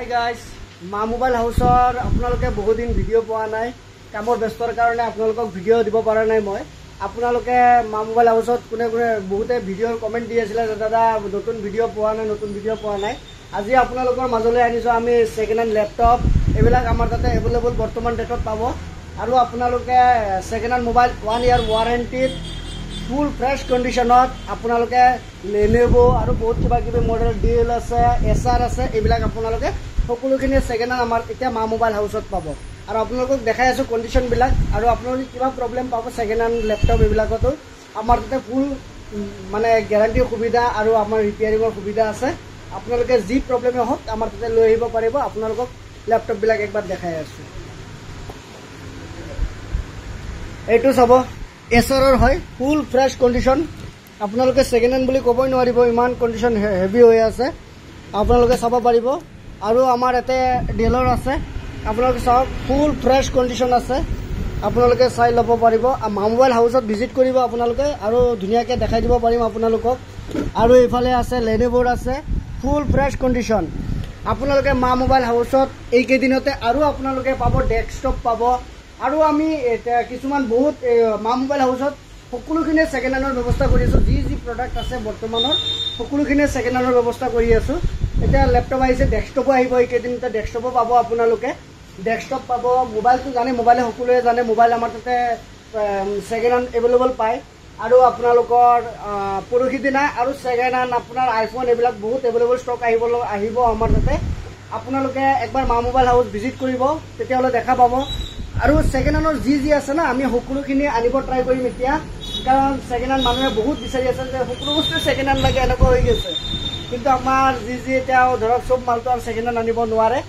Hi guys मा mobile Hauser आपनालोके बहुत दिन भिडिओ पोৱা নাই কামৰ ব্যস্তৰ কাৰণে আপোনালোকক ভিডিও দিব পৰা নাই মই আপোনালোকে मा मोबाइल हाउसত কোনে কোনে বহুতে ভিডিওৰ কমেন্ট দি আছিল যে দাদা নতুন ভিডিও পোৱা নাই আজি আপোনালোকৰ মাজলৈ আনিছো আমি সেকেন্ড হ্যান্ড ল্যাপটপ এবিলাক আমাৰ তাতে अवेलेबल বৰ্তমান ডেটত পাব আৰু আপোনালোকে সেকেন্ড হ্যান্ড মোবাইল 1 ইয়াৰ ওয়াৰেন্টি ফুল ফ্ৰেশ কন্ডিশনত আপোনালোকে Lenovo আৰু বহুত কিবা কিবি মডেল ডিএল আছে এসআৰ আছে এবিলাক আপোনালোকে সকলোখিনি সেকেন্ড হ্যান্ড আমাৰ এতিয়া मा মোবাইল হাউসত পাব আৰু আপোনালোকক দেখাই আছো কন্ডিশন বিলাক আৰু আপোনালোকে কিবা প্ৰবলেম পাব সেকেন্ড হ্যান্ড ল্যাপটপ এবিলাকতো আমাৰ তাতে ফুল মানে গ্যাৰান্টি সুবিধা আৰু আমাৰ ৰিপেয়াৰিংৰ সুবিধা আছে আপোনালোকে যি প্ৰবলেম হওক আমাৰ তাতে লৈ আহিব পাৰিব আপোনালোকক ল্যাপটপ বিলাক একবাৰ দেখাই আছো এইটো সব এসআৰৰ হয় ফুল ফ্ৰেশ কন্ডিশন আপোনালোকে সেকেন্ড হ্যান্ড বুলি কবই নোৱাৰিব ইমান কন্ডিশন হেভি হৈ আছে আপোনালোকে চাব পাৰিব আৰু আমাৰ এতে ডেলৰ আছে আপোনালোকে সব ফুল ফ্ৰেশ কন্ডিশন আছে আপোনালোকে চাই লব পাৰিব मा মোবাইল হাউসত ভিজিট কৰিব আপোনালোকে আৰু ধুনিয়াকে দেখাই দিব পাৰিম আপোনালোকক আৰু ইফালে আছে Lenovo আছে ফুল ফ্ৰেশ কন্ডিশন আপোনালোকে मा মোবাইল হাউসত এই কেদিনতে আৰু আপোনালোকে পাব ডেস্কটপ পাব আৰু আমি কিছুমান বহুত मा মোবাইল হাউসত সকলোখিনি সেকেন্ড হ্যান্ডৰ ব্যৱস্থা কৰি আছো যি প্ৰডাক্ট আছে বৰ্তমানৰ সকলোখিনি সেকেন্ড হ্যান্ডৰ ব্যৱস্থা কৰি আছো এতিয়া ল্যাপটপ আহিছে ডেস্কটপ আহিব এই কেদিনতে ডেস্কটপ পাব আপোনালোকে ডেস্কটপ পাব মোবাইলটো জানে মোবাইলে সকলোৱে জানে মোবাইল আমাৰ তাতে সেকেন্ড হ্যান্ড अवेलेबल পায় আৰু আপোনালোকৰ পৰহি দিনা আৰু সেকেন্ড হ্যান্ড আপোনাৰ আইফোন এবিলাক বহুত अवेलेबल ষ্টক আহিব আমাৰ তাতে আপোনালোকে একবাৰ मा মোবাইল হাউস ভিজিট কৰিব তেতিয়ালে দেখা পাব আৰু সেকেন্ড হ্যান্ডৰ যি আছে না আমি সকলোখিনি আনিব ট্ৰাই কৰিম এতিয়া কাৰণ সেকেন্ড হ্যান্ড মানুহে বহুত বিচাৰি আছে যে সকলো বস্তু সেকেন্ড হ্যান্ড লাগে এনেকৈ হৈ গৈছে কিন্তু আমাৰ যি এতিয়া ধৰক সব মালটো আৰু সেকেন্ড হ্যান্ড আনিব নোৱাৰে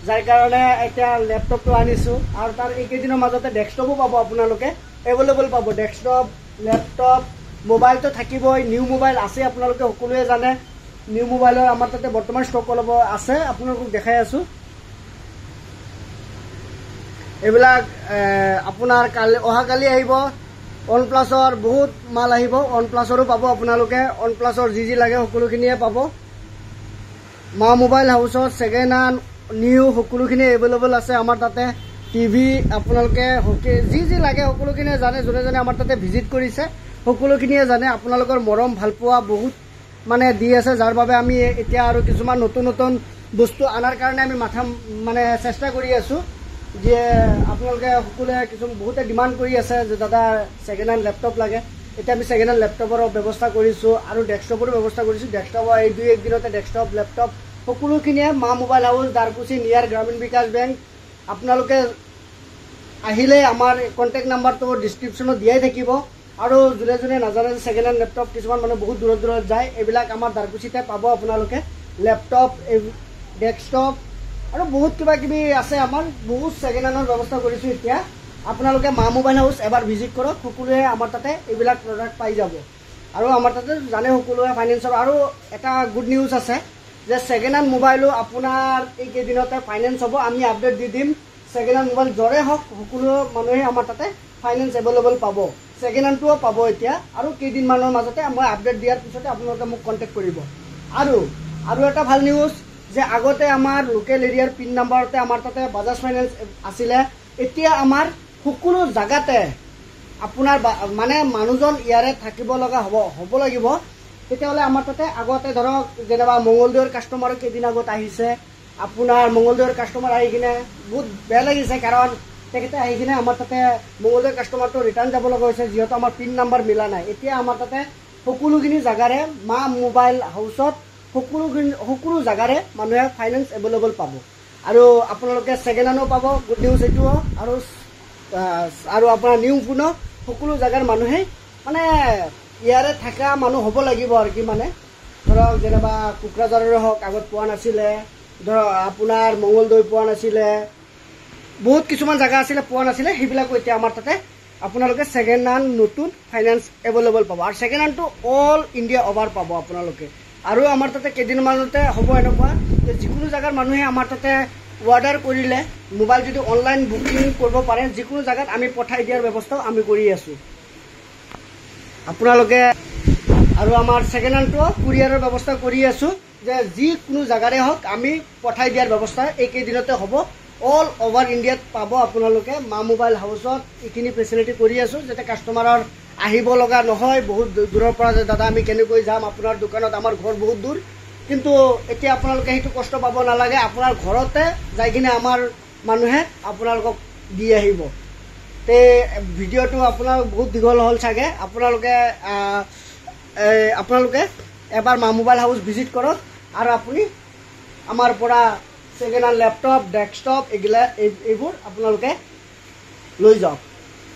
যাৰ কাৰণে এতিয়া ল্যাপটপটো আনিছো আৰু তাৰ এইকেদিনৰ মাজতে ডেস্কটপও পাব আপোনালোকে अवेलेबल পাব ডেস্কটপ ল্যাপটপ মোবাইলটো থাকিবই নিউ মোবাইল আছে আপোনালোকে সকলোৱে জানে নিউ মোবাইলৰ আমাৰ তাতে বৰ্তমান ষ্টক অলপ আছে আপোনালোকক দেখাই আছো এবিলাক আপোনাৰ অহাকালি আহিব OnePlusৰ বহুত মাল আহিব OnePlusৰো পাব আপোনালোকে OnePlusৰ যি লাগে সকলোখিনিয়ে পাব मा মোবাইল হাউসৰ সেকেন্ড হ্যান্ড নিউ সকলোখিনি अवेलेबल আছে আমাৰ তাতে টিভি আপোনালোকে যি লাগে সকলোখিনি জানে জনে আমাৰ তাতে ভিজিট কৰিছে সকলোখিনিয়ে জানে আপোনালোকৰ মৰম ভালপোৱা বহুত মানে দি আছে যাৰ বাবে আমি এতিয়া আৰু কিছুমান নতুন নতুন বস্তু আনাৰ কাৰণে আমি মাথা মানে চেষ্টা কৰি আছো যে আপোনালোকে সকলোৱে কিছু বহুতে ডিমান্ড কৰি আছে যে দাদা সেকেন্ড হ্যান্ড ল্যাপটপ লাগে এটা আমি সেকেন্ড হ্যান্ড ল্যাপটপৰ ব্যৱস্থা কৰিছো আৰু ডেস্কটপৰো ব্যৱস্থা কৰিছো ডেস্কটপৰ এই দুই এক দিনতে ডেস্কটপ ল্যাপটপ সকলোখিনিয়ে मा মোবাইল হাউস দাৰকুছি নিয়াৰ গ্ৰামীণ বিকাশ বেংক আপোনালোকে আহিলে আমাৰ কন্টাক্ট নাম্বাৰটো ডেসক্ৰিপচনত দিয়াই থাকিব আৰু জুনে জুনে নাজানে সেকেন্ড হ্যান্ড ল্যাপটপ কিছুমান মানে বহুত দূৰত যায় এবিলাক আমাৰ দাৰকুছিতে পাব আপোনালোকে ল্যাপটপ ডেস্কটপ আৰু বহুত কিবা কিবি আছে আমাৰ বহুত সেকেন্ড হ্যান্ডৰ ব্যৱস্থা কৰিছো এতিয়া আপোনালোকে मा মোবাইল হাউস এবাৰ ভিজিট কৰক সকলোৱে আমাৰ তাতে এইবিলাক প্ৰডাক্ট পাই যাব আৰু আমাৰ তাতে জানে সকলোৱে ফাইনান্সৰ আৰু এটা গুড নিউজ আছে যে সেকেন্ড হ্যান্ড মোবাইলো আপোনাৰ এই কেদিনতে ফাইনান্স হ'ব আমি আপডেট দি দিম সেকেন্ড হ্যান্ড মোবাইল জৰে হওক সকলো মানুহে আমাৰ তাতে ফাইনান্স अवेलेबल পাব সেকেন্ড হ্যান্ডটো পাব এতিয়া আৰু কেইদিন মানৰ মাজতে মই আপডেট দিয়াৰ পিছতে আপোনালোকে মোক কন্টাক্ট কৰিব আৰু এটা ভাল নিউজ যে আগতে আমাৰ লোকেল এৰিয়াৰ পিন নাম্বাৰতে আমাৰ তাতে বাজাজ ফাইনান্স আছিল এতিয়া আমাৰ সকলো জায়গাতে আপোনাৰ মানে মানুহজন ইয়াৰে থাকিব লগা হ'ব লাগিব তেতিয়ালে আমাৰ তাতে আগতে ধৰক যেনেবা মঙ্গলদৈৰ কাস্টমাৰ কেদিন আগত আহিছে আপোনাৰ মঙ্গলদৈৰ কাস্টমাৰ আহি কিনে বহুত বেয়া লাগিছে কাৰণ তেখেতে আহি কিনে আমাৰ তাতে মঙ্গলদৈৰ কাস্টমাৰটো ৰিটাৰ্ণ যাব লগা হৈছে যিহেতু আমাৰ পিন নাম্বাৰ মিলা নাই এতিয়া আমাৰ তাতে সকলোখিনি জাগাৰে मा মোবাইল হাউসত সকলো জাগাৰে মানুহে ফাইনান্স अवेलेबल পাব আৰু আপোনালোকে সেকেন্ড হ্যান্ডও পাব গুড নিউজ এইটো আৰু আপোনাৰ নিউ ফোনো সকলো জাগাৰ মানুহে মানে ইয়াৰে থাকা মানুহ হ'ব লাগিব আৰু কি মানে ধৰক যেনেবা কুকৰাঝাৰৰ হওক আগত পোৱা নাছিলে ধৰক আপোনাৰ মঙ্গলদৈ পোৱা নাছিলে বহুত কিছুমান জায়গা আছিলে পোৱা নাছিলে সেইবিলাকো এতিয়া আমাৰ তাতে আপোনালোকে সেকেন্ড হ্যান্ড নতুন ফাইনান্স अवेलेबल পাব আৰু সেকেন্ড হ্যান্ডটো অল ইন্ডিয়া ওভাৰ পাব আপোনালোকে আৰু আমাৰ তাতে কেদিনমানতে হ'ব এনেকুৱা যে যিকোনো জায়গাৰ মানুহে আমাৰ তাতে অৰ্ডাৰ কৰিলে মোবাইল যদি অনলাইন বুকিং কৰিব পাৰে যিকোনো জায়গাত আমি পঠাই দিয়াৰ ব্যৱস্থা আমি কৰি আছো আপোনালোকে আৰু আমাৰ সেকেন্ড হ্যান্ডটো কুৰিয়াৰৰ ব্যৱস্থা কৰি আছো যে যিকোনো জাগাৰে হওক আমি পঠাই দিয়াৰ ব্যৱস্থা এইকেইদিনতে হ'ব অল ওভাৰ ইণ্ডিয়াত পাব আপোনালোকে মা মোবাইল হাউচত এইখিনি ফেচিলিটি কৰি আছোঁ যাতে কাষ্টমাৰৰ আহিব লগা নহয় বহুত দূৰৰ পৰা যে দাদা আমি কেনেকৈ যাম আপোনাৰ দোকানত আমাৰ ঘৰ বহুত দূৰ কিন্তু এতিয়া আপোনালোকে সেইটো কষ্ট পাব নালাগে আপোনাৰ ঘৰতে যাই কিনে আমাৰ মানুহে আপোনালোকক দি আহিব তে ভিডিঅ'টো আপোনাৰ বহুত দীঘল হ'ল চাগে আপোনালোকে এবাৰ মা মোবাইল হাউচ ভিজিট কৰক আৰু আপুনি আমাৰ পৰা ছেকেণ্ড হেণ্ড লেপটপ ডেস্কটপ এইবোৰ আপোনালোকে লৈ যাওক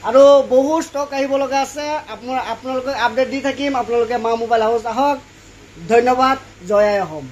আৰু বহুত ষ্টক আহিব লগা আছে আপোনালোকে আপডেট দি থাকিম আপোনালোকে মা মোবাইল হাউচ আহক ধন্যবাদ জয় আই অসম।